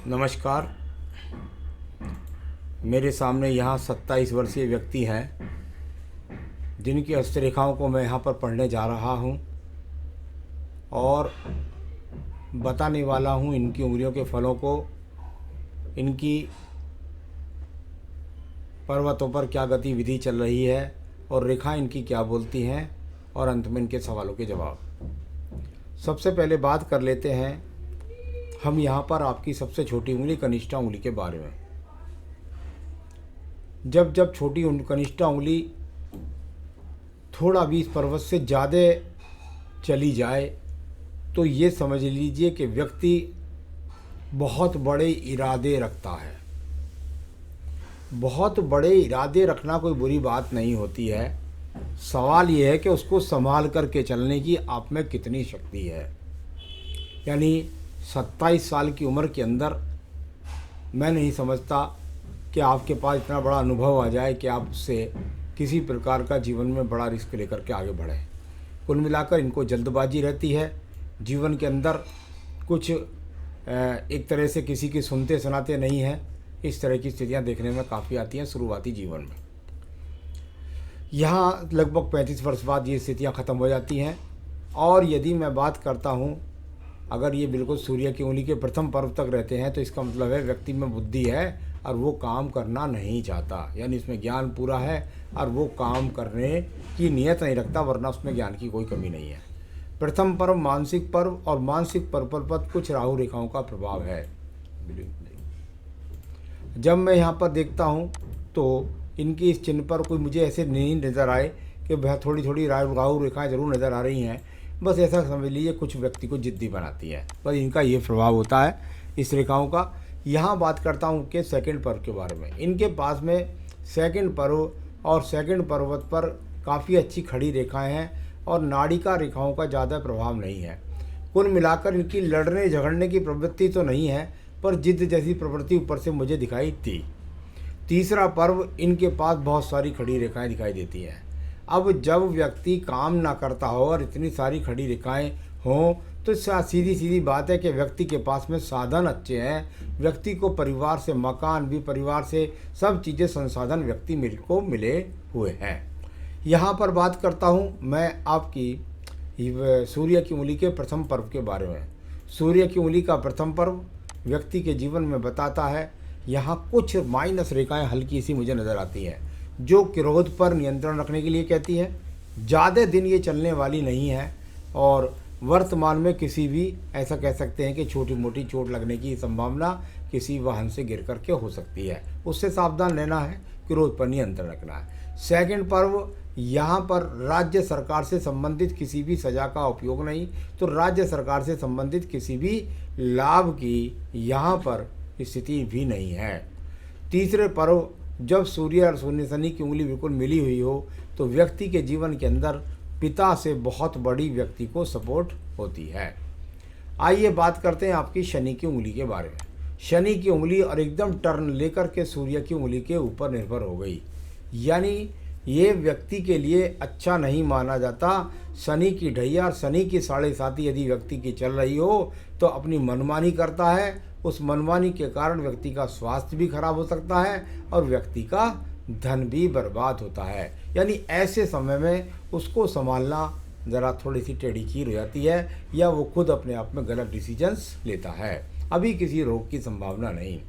नमस्कार। मेरे सामने यहाँ 27 वर्षीय व्यक्ति हैं जिनकी हस्तरेखाओं को मैं यहाँ पर पढ़ने जा रहा हूँ और बताने वाला हूँ इनकी उंगलियों के फलों को, इनकी पर्वतों पर क्या गतिविधि चल रही है और रेखा इनकी क्या बोलती हैं और अंत में इनके सवालों के जवाब। सबसे पहले बात कर लेते हैं हम यहाँ पर आपकी सबसे छोटी उंगली कनिष्ठा उंगली के बारे में। जब जब छोटी कनिष्ठा उंगली थोड़ा भी इस पर्वत से ज़्यादा चली जाए तो ये समझ लीजिए कि व्यक्ति बहुत बड़े इरादे रखता है। बहुत बड़े इरादे रखना कोई बुरी बात नहीं होती है, सवाल ये है कि उसको संभाल करके चलने की आप में कितनी शक्ति है। यानी 27 साल की उम्र के अंदर मैं नहीं समझता कि आपके पास इतना बड़ा अनुभव आ जाए कि आप उससे किसी प्रकार का जीवन में बड़ा रिस्क लेकर के आगे बढ़ें। कुल मिलाकर इनको जल्दबाजी रहती है जीवन के अंदर, कुछ एक तरह से किसी की सुनते सुनाते नहीं हैं। इस तरह की स्थितियां देखने में काफ़ी आती हैं शुरुआती जीवन में। यहाँ लगभग 35 वर्ष बाद ये स्थितियाँ ख़त्म हो जाती हैं। और यदि मैं बात करता हूँ, अगर ये बिल्कुल सूर्य की उंगली के प्रथम पर्व तक रहते हैं तो इसका मतलब है व्यक्ति में बुद्धि है और वो काम करना नहीं चाहता, यानी इसमें ज्ञान पूरा है और वो काम करने की नीयत नहीं रखता, वरना उसमें ज्ञान की कोई कमी नहीं है। प्रथम पर्व मानसिक पर्व, और मानसिक पर्व पर कुछ राहु रेखाओं का प्रभाव है। जब मैं यहाँ पर देखता हूँ तो इनकी इस चिन्ह पर कोई मुझे ऐसे नहीं नज़र आए कि वह थोड़ी थोड़ी राहु रेखाएँ ज़रूर नज़र आ रही हैं, बस ऐसा समझ लीजिए कुछ व्यक्ति को जिद्दी बनाती है, बस इनका ये प्रभाव होता है इस रेखाओं का। यहाँ बात करता हूँ कि सेकंड पर्व के बारे में। इनके पास में सेकंड पर्व और सेकंड पर्वत पर काफ़ी अच्छी खड़ी रेखाएं हैं और नाड़िका रेखाओं का ज़्यादा प्रभाव नहीं है। कुल मिलाकर इनकी लड़ने झगड़ने की प्रवृत्ति तो नहीं है, पर जिद जैसी प्रवृत्ति ऊपर से मुझे दिखाई दी। तीसरा पर्व इनके पास बहुत सारी खड़ी रेखाएं दिखाई देती हैं। अब जब व्यक्ति काम ना करता हो और इतनी सारी खड़ी रेखाएं हों तो सीधी सीधी बात है कि व्यक्ति के पास में साधन अच्छे हैं। व्यक्ति को परिवार से मकान भी, परिवार से सब चीज़ें, संसाधन व्यक्ति को मिले हुए हैं। यहाँ पर बात करता हूँ मैं आपकी सूर्य की उंगली के प्रथम पर्व के बारे में। सूर्य की उंगली का प्रथम पर्व व्यक्ति के जीवन में बताता है। यहाँ कुछ माइनस रेखाएं हल्की सी मुझे नज़र आती हैं जो क्रोध पर नियंत्रण रखने के लिए कहती है। ज़्यादा दिन ये चलने वाली नहीं है और वर्तमान में किसी भी ऐसा कह सकते हैं कि छोटी मोटी चोट लगने की संभावना किसी वाहन से गिर करके हो सकती है, उससे सावधान रहना है, क्रोध पर नियंत्रण रखना है। सेकंड पर्व, यहाँ पर राज्य सरकार से संबंधित किसी भी सज़ा का उपयोग नहीं, तो राज्य सरकार से संबंधित किसी भी लाभ की यहाँ पर स्थिति भी नहीं है। तीसरे पर्व, जब सूर्य और शनि की उंगली बिल्कुल मिली हुई हो तो व्यक्ति के जीवन के अंदर पिता से बहुत बड़ी व्यक्ति को सपोर्ट होती है। आइए बात करते हैं आपकी शनि की उंगली के बारे में। शनि की उंगली और एकदम टर्न लेकर के सूर्य की उंगली के ऊपर निर्भर हो गई, यानी ये व्यक्ति के लिए अच्छा नहीं माना जाता। शनि की ढैया और शनि की 7.5 यदि व्यक्ति की चल रही हो तो अपनी मनमानी करता है। उस मनमानी के कारण व्यक्ति का स्वास्थ्य भी खराब हो सकता है और व्यक्ति का धन भी बर्बाद होता है। यानी ऐसे समय में उसको संभालना ज़रा थोड़ी सी टेढ़ी खीर हो जाती है, या वो खुद अपने आप में गलत डिसीजंस लेता है। अभी किसी रोग की संभावना नहीं।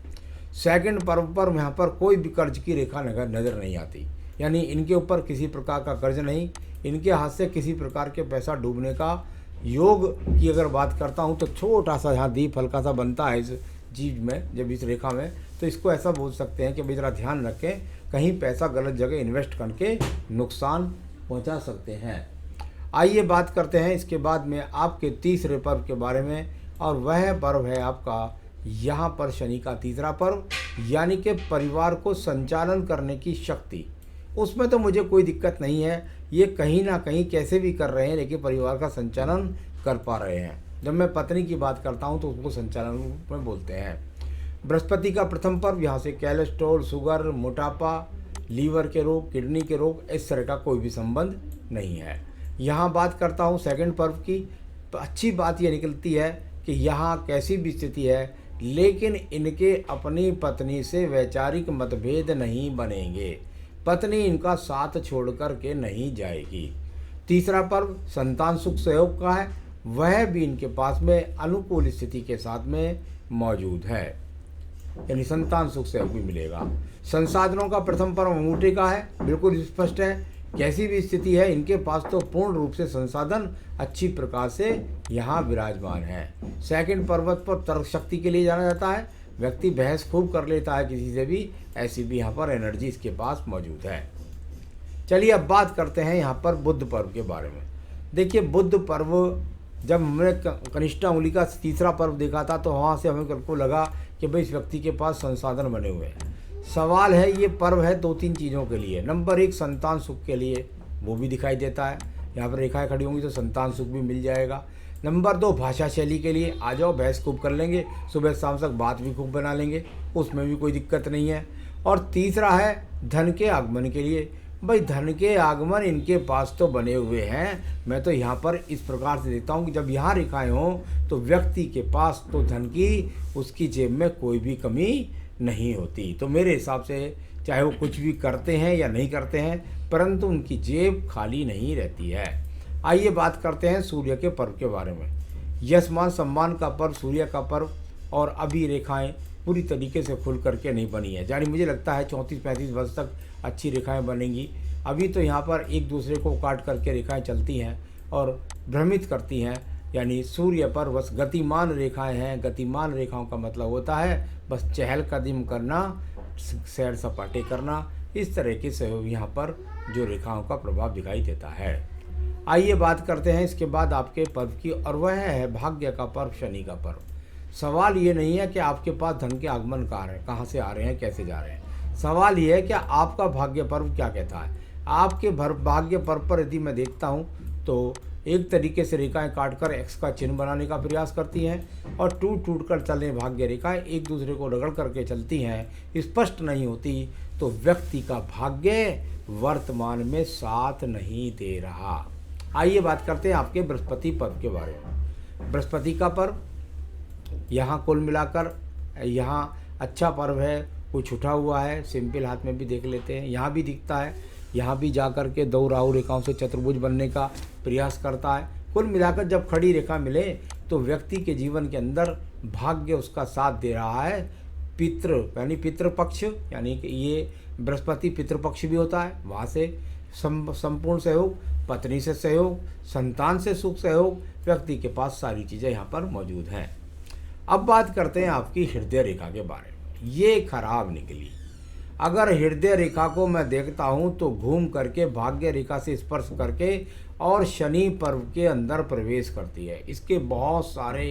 सेकंड पर्व पर यहाँ पर कोई भी कर्ज की रेखा नज़र नहीं आती, यानी इनके ऊपर किसी प्रकार का कर्ज नहीं। इनके हाथ से किसी प्रकार के पैसा डूबने का योग की अगर बात करता हूँ तो छोटा सा यहाँ दीप हल्का सा बनता है इस चीज़ में, जब इस रेखा में, तो इसको ऐसा बोल सकते हैं कि भाई ज़रा ध्यान रखें, कहीं पैसा गलत जगह इन्वेस्ट करके नुकसान पहुँचा सकते हैं। आइए बात करते हैं इसके बाद में आपके तीसरे पर्व के बारे में, और वह पर्व है आपका यहाँ पर शनि का तीसरा पर्व, यानी कि परिवार को संचालन करने की शक्ति। उसमें तो मुझे कोई दिक्कत नहीं है, ये कहीं ना कहीं कैसे भी कर रहे हैं लेकिन परिवार का संचालन कर पा रहे हैं। जब मैं पत्नी की बात करता हूँ तो उसको संचालन में बोलते हैं। बृहस्पति का प्रथम पर्व, यहाँ से कोलेस्ट्रॉल, शुगर, मोटापा, लीवर के रोग, किडनी के रोग, इस तरह का कोई भी संबंध नहीं है। यहाँ बात करता हूँ सेकंड पर्व की, तो अच्छी बात यह निकलती है कि यहाँ कैसी भी स्थिति है लेकिन इनके अपनी पत्नी से वैचारिक मतभेद नहीं बनेंगे। पत्नी इनका साथ छोड़कर के नहीं जाएगी। तीसरा पर्व संतान सुख सहयोग का है, वह भी इनके पास में अनुकूल स्थिति के साथ में मौजूद है, यानी संतान सुख सहयोग भी मिलेगा। संसाधनों का प्रथम पर्व अंगूठे का है, बिल्कुल स्पष्ट है, कैसी भी स्थिति है इनके पास तो पूर्ण रूप से संसाधन अच्छी प्रकार से यहाँ विराजमान है। सेकंड पर्वत पर तर्क शक्ति के लिए जाना जाता है, व्यक्ति बहस खूब कर लेता है किसी से भी, ऐसी भी यहाँ पर एनर्जी इसके पास मौजूद है। चलिए अब बात करते हैं यहाँ पर बुध पर्व के बारे में। देखिए बुध पर्व, जब हमने कनिष्ठा उंगली का तीसरा पर्व देखा था तो वहाँ से हमें को लगा कि भाई इस व्यक्ति के पास संसाधन बने हुए हैं। सवाल है, ये पर्व है 2-3 चीज़ों के लिए। नंबर 1 संतान सुख के लिए, वो भी दिखाई देता है, यहाँ पर रेखाएं खड़ी होंगी तो संतान सुख भी मिल जाएगा। नंबर 2 भाषा शैली के लिए, आ जाओ बहस खूब कर लेंगे, सुबह शाम तक बात भी खूब बना लेंगे, उसमें भी कोई दिक्कत नहीं है। और तीसरा है धन के आगमन के लिए। भाई धन के आगमन इनके पास तो बने हुए हैं, मैं तो यहाँ पर इस प्रकार से देखता हूँ कि जब यहाँ रेखाएं हों तो व्यक्ति के पास तो धन की, उसकी जेब में कोई भी कमी नहीं होती। तो मेरे हिसाब से चाहे वो कुछ भी करते हैं या नहीं करते हैं, परंतु उनकी जेब खाली नहीं रहती है। आइए बात करते हैं सूर्य के पर्व के बारे में। यश मान सम्मान का पर्व सूर्य का पर्व, और अभी रेखाएं पूरी तरीके से खुल करके नहीं बनी है, यानी मुझे लगता है 34-35 वर्ष तक अच्छी रेखाएं बनेंगी। अभी तो यहाँ पर एक दूसरे को काट करके रेखाएं चलती हैं और भ्रमित करती हैं, यानी सूर्य पर बस गतिमान रेखाएं हैं। गतिमान रेखाओं का मतलब होता है बस चहलकदम करना, सैर सपाटे करना, इस तरह के सहयोग यहाँ पर जो रेखाओं का प्रभाव दिखाई देता है। आइए बात करते हैं इसके बाद आपके पर्व की, और वह है भाग्य का पर्व, शनि का पर्व। सवाल ये नहीं है कि आपके पास धन के आगमन कहाँ से आ रहे हैं, कैसे जा रहे हैं, सवाल ये है कि आपका भाग्य पर्व क्या कहता है। आपके भाग्य पर्व पर यदि मैं देखता हूँ तो एक तरीके से रेखाएं काटकर एक्स का चिन्ह बनाने का प्रयास करती हैं, और टूट कर चलने भाग्य रेखाएं एक दूसरे को रगड़ करके चलती हैं, स्पष्ट नहीं होती, तो व्यक्ति का भाग्य वर्तमान में साथ नहीं दे रहा। आइए बात करते हैं आपके बृहस्पति पर्व के बारे में। बृहस्पति का पर्व यहाँ कुल मिलाकर यहाँ अच्छा पर्व है, कुछ उठा हुआ है, सिंपल हाथ में भी देख लेते हैं, यहाँ भी दिखता है, यहाँ भी जा कर के 2 राहु रेखाओं से चतुर्भुज बनने का प्रयास करता है। कुल मिलाकर जब खड़ी रेखा मिले तो व्यक्ति के जीवन के अंदर भाग्य उसका साथ दे रहा है। पितृ यानी पितृपक्ष, यानी कि ये बृहस्पति पितृपक्ष भी होता है, वहाँ से संपूर्ण सहयोग, पत्नी से सहयोग, संतान से सुख सहयोग, व्यक्ति के पास सारी चीज़ें यहाँ पर मौजूद हैं। अब बात करते हैं आपकी हृदय रेखा के बारे में। ये खराब निकली। अगर हृदय रेखा को मैं देखता हूँ तो घूम करके भाग्य रेखा से स्पर्श करके और शनि पर्व के अंदर प्रवेश करती है। इसके बहुत सारे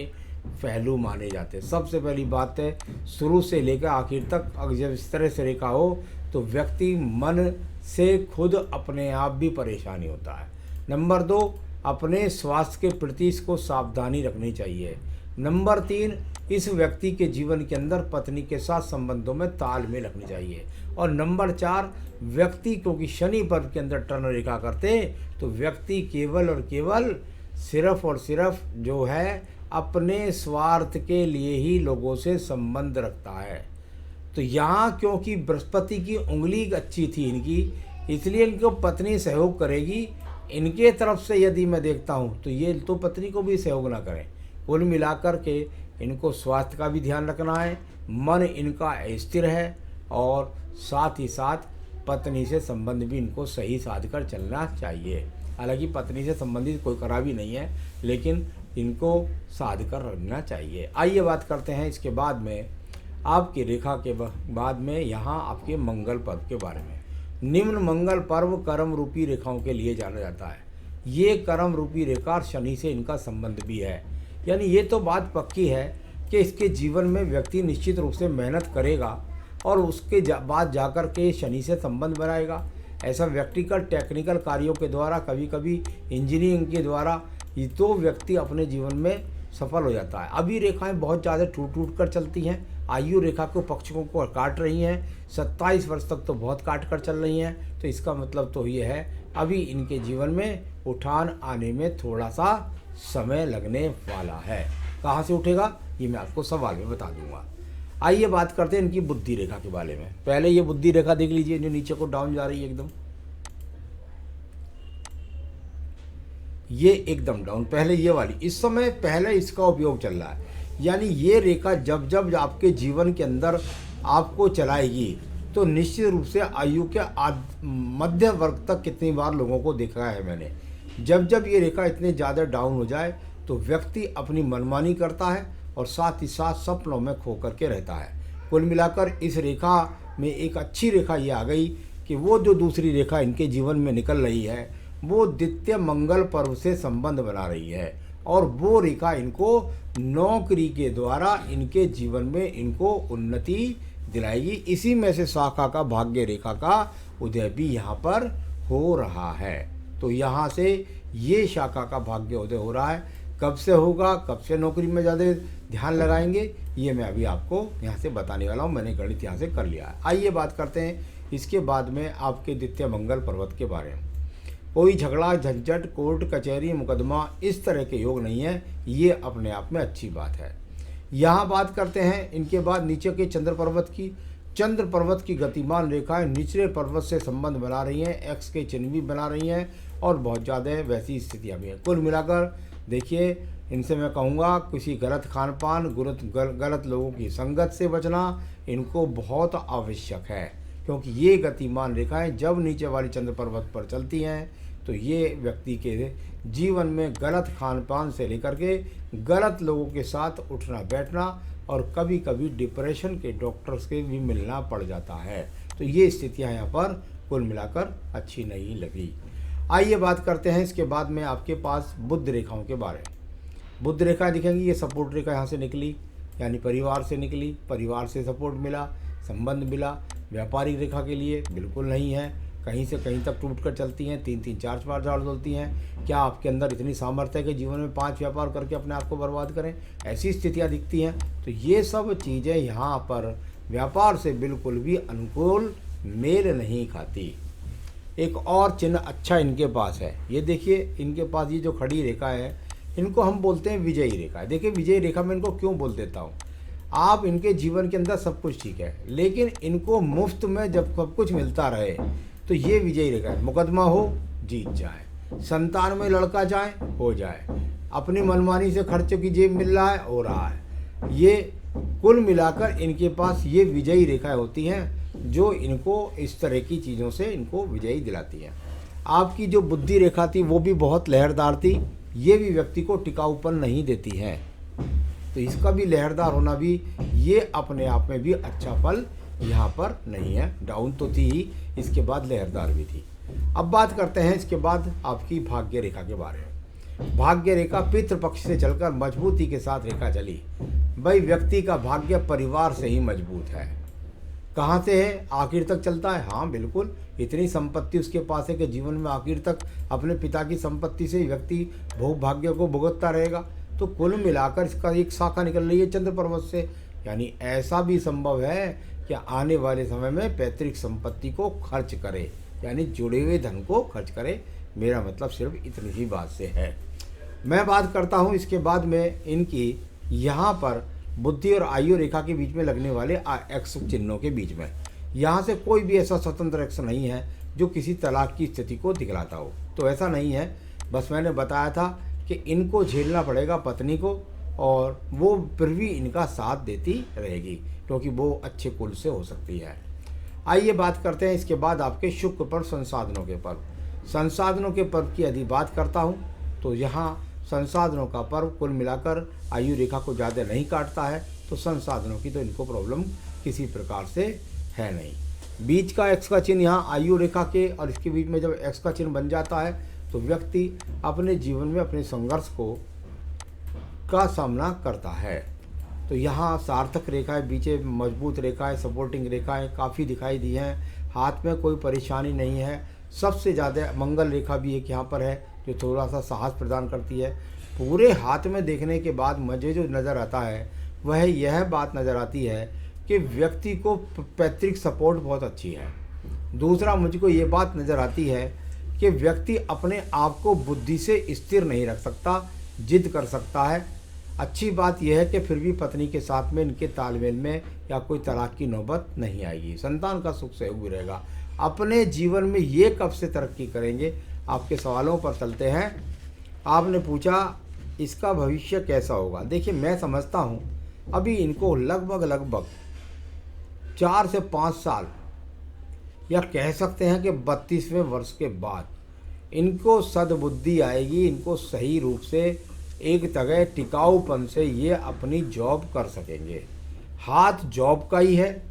पहलू माने जाते हैं। सबसे पहली बात है, शुरू से लेकर आखिर तक अगर जब इस तरह से रेखा हो तो व्यक्ति मन से खुद अपने आप भी परेशानी होता है। नंबर 2, अपने स्वास्थ्य के प्रति इसको सावधानी रखनी चाहिए। नंबर 3, इस व्यक्ति के जीवन के अंदर पत्नी के साथ संबंधों में तालमेल रखनी चाहिए। और नंबर 4, व्यक्ति क्योंकि शनि पर्व के अंदर टर्न रेखा करते तो व्यक्ति केवल और केवल सिर्फ और सिर्फ जो है अपने स्वार्थ के लिए ही लोगों से संबंध रखता है। तो यहाँ क्योंकि बृहस्पति की उंगली अच्छी थी इनकी, इसलिए इनको पत्नी सहयोग करेगी। इनके तरफ से यदि मैं देखता हूँ तो ये तो पत्नी को भी सहयोग ना करें। कुल मिलाकर के इनको स्वास्थ्य का भी ध्यान रखना है, मन इनका स्थिर है, और साथ ही साथ पत्नी से संबंध भी इनको सही साध कर चलना चाहिए। हालांकि पत्नी से संबंधित कोई खराबी नहीं है, लेकिन इनको साध कर रखना चाहिए। आइए बात करते हैं इसके बाद में आपकी रेखा के बाद में यहाँ आपके मंगल पर्व के बारे में। निम्न मंगल पर्व कर्म रूपी रेखाओं के लिए जाना जाता है। ये कर्म रूपी रेखा शनि से इनका संबंध भी है, यानी ये तो बात पक्की है कि इसके जीवन में व्यक्ति निश्चित रूप से मेहनत करेगा और उसके बाद जाकर के शनि से संबंध बनाएगा। ऐसा व्यक्तिगत टेक्निकल कार्यों के द्वारा, कभी कभी इंजीनियरिंग के द्वारा ये तो व्यक्ति अपने जीवन में सफल हो जाता है। अभी रेखाएं बहुत ज़्यादा टूट कर चलती हैं, आयु रेखा को पक्षों को काट रही हैं, 27 वर्ष तक तो बहुत काट कर चल रही हैं। तो इसका मतलब तो ये है अभी इनके जीवन में उठान आने में थोड़ा सा समय लगने वाला है। कहाँ से उठेगा ये मैं आपको सवाल में बता दूंगा। आइए बात करते हैं इनकी बुद्धि रेखा के बारे में। पहले ये बुद्धि रेखा देख लीजिए जो नीचे को डाउन जा रही है एकदम, ये एकदम डाउन, पहले ये वाली इस समय पहले इसका उपयोग चल रहा है। यानी ये रेखा जब जब आपके जीवन के अंदर आपको चलाएगी तो निश्चित रूप से आयु के मध्य वर्ग तक कितनी बार लोगों को देखा है मैंने, जब जब ये रेखा इतने ज़्यादा डाउन हो जाए तो व्यक्ति अपनी मनमानी करता है और साथ ही साथ सपनों में खो करके रहता है। कुल मिलाकर इस रेखा में एक अच्छी रेखा ये आ गई कि वो जो दूसरी रेखा इनके जीवन में निकल रही है वो द्वितीय मंगल पर्व से संबंध बना रही है और वो रेखा इनको नौकरी के द्वारा इनके जीवन में इनको उन्नति दिलाएगी। इसी में से शाखा का भाग्य रेखा का उदय भी यहाँ पर हो रहा है। तो यहाँ से ये शाखा का भाग्य उदय हो रहा है। कब से होगा, कब से नौकरी में ज़्यादा ध्यान लगाएंगे, ये मैं अभी आपको यहाँ से बताने वाला हूँ। मैंने गणित यहाँ से कर लिया है। आइए बात करते हैं इसके बाद में आपके द्वितीय मंगल पर्वत के बारे में। कोई झगड़ा झंझट कोर्ट कचहरी मुकदमा इस तरह के योग नहीं है, ये अपने आप में अच्छी बात है। यहाँ बात करते हैं इनके बाद नीचे के चंद्र पर्वत की। चंद्र पर्वत की गतिमान रेखाएं निचले पर्वत से संबंध बना रही हैं, एक्स के चिन्ह भी बना रही हैं और बहुत ज़्यादा वैसी स्थितियाँ भी हैं। कुल मिलाकर देखिए इनसे मैं कहूँगा किसी गलत खान पान गलत लोगों की संगत से बचना इनको बहुत आवश्यक है, क्योंकि ये गतिमान रेखाएं जब नीचे वाली चंद्र पर्वत पर चलती हैं तो ये व्यक्ति के जीवन में गलत खान पान से लेकर के गलत लोगों के साथ उठना बैठना और कभी कभी डिप्रेशन के डॉक्टर्स के भी मिलना पड़ जाता है। तो ये स्थितियाँ यहाँ पर कुल मिलाकर अच्छी नहीं लगी। आइए बात करते हैं इसके बाद में आपके पास बुध रेखाओं के बारे में। बुध रेखा दिखेंगी, ये सपोर्ट रेखा यहाँ से निकली, यानी परिवार से निकली, परिवार से सपोर्ट मिला, संबंध मिला। व्यापारिक रेखा के लिए बिल्कुल नहीं है, कहीं से कहीं तक टूट कर चलती हैं, 3-3 4-4 झाड़ डोलती हैं। क्या आपके अंदर इतनी सामर्थ्य है कि जीवन में 5 व्यापार करके अपने आप को बर्बाद करें, ऐसी स्थितियां दिखती हैं। तो ये सब चीज़ें यहाँ पर व्यापार से बिल्कुल भी अनुकूल मेल नहीं खाती। एक और चिन्ह अच्छा इनके पास है, ये देखिए इनके पास ये जो खड़ी रेखा है इनको हम बोलते हैं विजयी रेखा। देखिए विजयी रेखा में इनको क्यों बोल देता हूँ, आप इनके जीवन के अंदर सब कुछ ठीक है लेकिन इनको मुफ्त में जब सब कुछ मिलता रहे तो ये विजयी रेखा है। मुकदमा हो जीत जाए, संतान में लड़का जाए हो जाए, अपनी मनमानी से खर्चों की जेब मिल रहा है हो रहा है। ये कुल मिलाकर इनके पास ये विजयी रेखाएं होती हैं जो इनको इस तरह की चीज़ों से इनको विजयी दिलाती हैं। आपकी जो बुद्धि रेखा थी वो भी बहुत लहरदार थी, ये भी व्यक्ति को टिकाऊपन नहीं देती है, तो इसका भी लहरदार होना भी ये अपने आप में भी अच्छा फल यहाँ पर नहीं है। डाउन तो थी ही, इसके बाद लहरदार भी थी। अब बात करते हैं इसके बाद आपकी भाग्य रेखा के बारे में। भाग्य रेखा पितृपक्ष से चलकर मजबूती के साथ रेखा चली। भाई व्यक्ति का भाग्य परिवार से ही मजबूत है। कहाँ से है, आखिर तक चलता है। हाँ बिल्कुल, इतनी संपत्ति उसके पास है कि जीवन में आखिर तक अपने पिता की संपत्ति से व्यक्ति भोग भाग्य को भुगतता रहेगा। तो कुल मिलाकर इसका एक शाखा निकल रही है चंद्र पर्वत से, यानी ऐसा भी संभव है कि आने वाले समय में पैतृक संपत्ति को खर्च करे, यानी जुड़े हुए धन को खर्च करे। मेरा मतलब सिर्फ इतनी ही बात से है। मैं बात करता हूँ इसके बाद में इनकी यहाँ पर बुद्धि और आयु रेखा के बीच में लगने वाले एक्स चिन्हों के बीच में। यहाँ से कोई भी ऐसा स्वतंत्र एक्स नहीं है जो किसी तलाक की स्थिति को दिखलाता हो, तो ऐसा नहीं है। बस मैंने बताया था कि इनको झेलना पड़ेगा पत्नी को, और वो फिर भी इनका साथ देती रहेगी क्योंकि वो अच्छे कुल से हो सकती है। आइए बात करते हैं इसके बाद आपके शुक्र पर संसाधनों के पर्व। संसाधनों के पर्व की यदि बात करता हूँ तो यहाँ संसाधनों का पर्व कुल मिलाकर आयु रेखा को ज़्यादा नहीं काटता है, तो संसाधनों की तो इनको प्रॉब्लम किसी प्रकार से है नहीं। बीच का एक्स का चिन्ह यहाँ आयु रेखा के और इसके बीच में जब एक्स का चिन्ह बन जाता है तो व्यक्ति अपने जीवन में अपने संघर्ष का सामना करता है। तो यहाँ सार्थक रेखाएं, बीचे मजबूत रेखाएं, सपोर्टिंग रेखाएं काफ़ी दिखाई दी हैं। हाथ में कोई परेशानी नहीं है। सबसे ज़्यादा मंगल रेखा भी एक यहाँ पर है जो थोड़ा सा साहस प्रदान करती है। पूरे हाथ में देखने के बाद मुझे जो नज़र आता है वह यह बात नज़र आती है कि व्यक्ति को पैतृक सपोर्ट बहुत अच्छी है। दूसरा मुझको ये बात नज़र आती है कि व्यक्ति अपने आप को बुद्धि से स्थिर नहीं रख सकता, जिद कर सकता है अच्छी बात यह है कि फिर भी पत्नी के साथ में इनके तालमेल में या कोई तलाक की नौबत नहीं आएगी। संतान का सुख सहयोग भी रहेगा। अपने जीवन में ये कब से तरक्की करेंगे, आपके सवालों पर चलते हैं। आपने पूछा इसका भविष्य कैसा होगा। देखिए, मैं समझता हूँ अभी इनको लगभग 4 से 5 साल, या कह सकते हैं कि 32वें वर्ष के बाद इनको सद्बुद्धि आएगी। इनको सही रूप से एक जगह टिकाऊपन से ये अपनी जॉब कर सकेंगे। हाथ जॉब का ही है,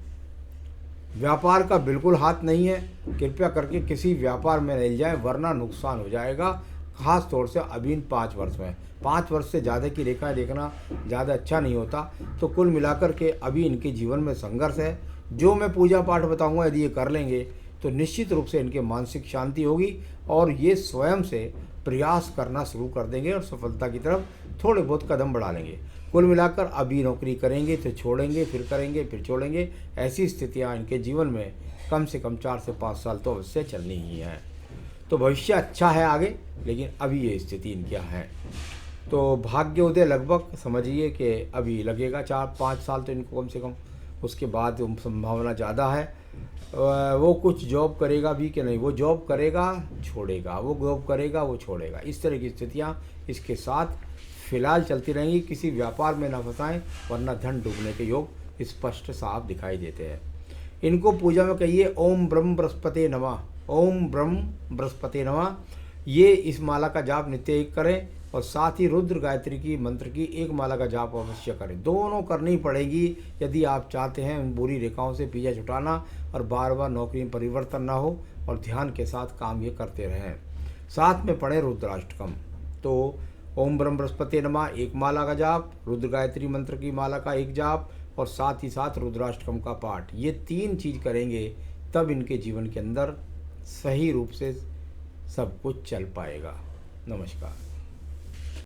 व्यापार का बिल्कुल हाथ नहीं है। कृपया करके किसी व्यापार में नहीं जाए, वरना नुकसान हो जाएगा। खास तौर से अभी इन 5 वर्ष में, 5 वर्ष से ज़्यादा की रेखाएं देखना ज़्यादा अच्छा नहीं होता। तो कुल मिलाकर के अभी इनके जीवन में संघर्ष है। जो मैं पूजा पाठ बताऊंगा, यदि ये कर लेंगे तो निश्चित रूप से इनके मानसिक शांति होगी और ये स्वयं से प्रयास करना शुरू कर देंगे और सफलता की तरफ थोड़े बहुत कदम बढ़ा लेंगे। कुल मिलाकर अभी नौकरी करेंगे तो छोड़ेंगे, फिर करेंगे, फिर छोड़ेंगे। ऐसी स्थितियाँ इनके जीवन में कम से कम 4 से 5 साल तो अवश्य चलनी ही है। तो भविष्य अच्छा है आगे, लेकिन अभी ये स्थिति इनकी है। तो भाग्योदय लगभग समझिए कि अभी लगेगा 4-5 साल तो इनको कम से कम। उसके बाद संभावना ज़्यादा है। वो कुछ जॉब करेगा भी कि नहीं, वो जॉब करेगा छोड़ेगा, वो जॉब करेगा वो छोड़ेगा। इस तरह की स्थितियाँ इसके साथ फिलहाल चलती रहेंगी। किसी व्यापार में ना फंसाएं, वरना धन डूबने के योग स्पष्ट साफ दिखाई देते हैं। इनको पूजा में कहिए ओम ब्रह्म बृहस्पति नमः, ओम ब्रह्म बृहस्पति नमः। ये इस माला का जाप नित्य एक करें और साथ ही रुद्र गायत्री की मंत्र की एक माला का जाप अवश्य करें। दोनों करनी पड़ेगी यदि आप चाहते हैं उन बुरी रेखाओं से पीछा छुटाना और बार बार नौकरी में परिवर्तन ना हो, और ध्यान के साथ काम ये करते रहें। साथ में पढ़ें रुद्राष्टकम। तो ओम ब्रह्म बृहस्पति नमः एक माला का जाप, रुद्र गायत्री मंत्र की माला का एक जाप और साथ ही साथ रुद्राष्टकम का पाठ, ये 3 चीज़ करेंगे तब इनके जीवन के अंदर सही रूप से सब कुछ चल पाएगा। नमस्कार।